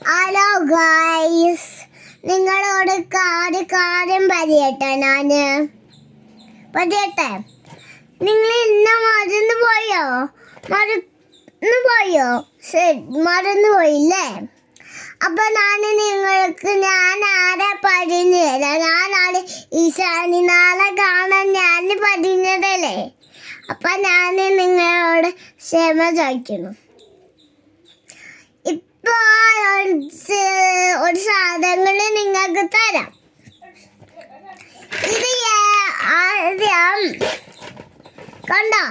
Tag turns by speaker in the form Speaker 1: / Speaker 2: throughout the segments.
Speaker 1: Hello guys, നിങ്ങളോട് കാര്യം പറയട്ടെ. നിങ്ങൾ ഇന്ന് മറന്നു പോയില്ലേ? അപ്പൊ ഞാൻ ആരെ പറഞ്ഞു തരാം. ഞാനാണ് ഈശാനി. നാളെ കാണാൻ ഞാൻ പറഞ്ഞതല്ലേ. അപ്പൊ ഞാൻ നിങ്ങളോട് ക്ഷമ ചോദിക്കുന്നു. ഇപ്പൊ ഒരു സാധനങ്ങൾ നിങ്ങൾക്ക് തരാം. ഇത് ആദ്യം കണ്ടോ?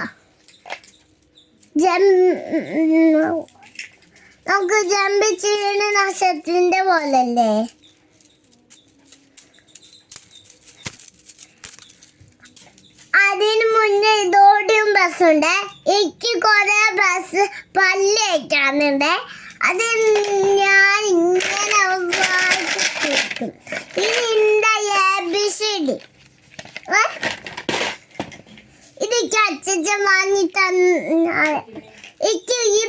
Speaker 1: നമുക്ക് ജമ്പ് ചെയ്യുന്ന നക്ഷത്രത്തിന്റെ പോലല്ലേ? അതിന് മുന്നേ ഇതോടെയും ബസ്സുണ്ട്. എനിക്ക് കുറെ ബസ് പല്ലേക്കാനുണ്ട്. അത് ഞാൻ ഇങ്ങനെ കേൾക്കും. ഇതിന്റെ ABCD. ഇത് അച്ഛൻ വാങ്ങി എനിക്ക് ഈ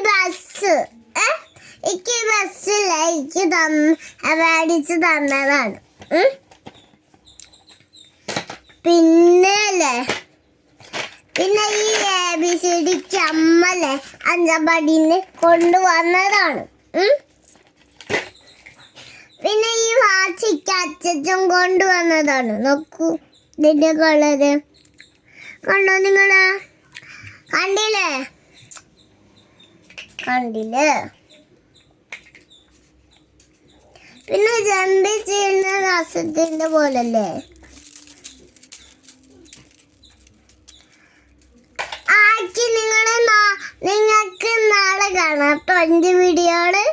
Speaker 1: ബസ്സിലേക്ക് മേടിച്ച് തന്നതാണ്. പിന്നെ ഈ ABCD അമ്മല്ലേ അഞ്ചാമ്പടിന്ന് കൊണ്ടുവന്നതാണ്. പിന്നെ ഈ വാച്ചിക്ക് അച്ഛൻ കൊണ്ടുവന്നതാണ്. നോക്കൂ, ഇതിന്റെ കളറ് കണ്ടോ? നിങ്ങള് കണ്ടില്ലേ? പിന്നെ ജമ്പ് ചെയ്യുന്ന നക്ഷത്രത്തിന്റെ പോലല്ലേ? നിങ്ങൾക്ക് നാളെ കാണാം. 20 വീഡിയോകള്.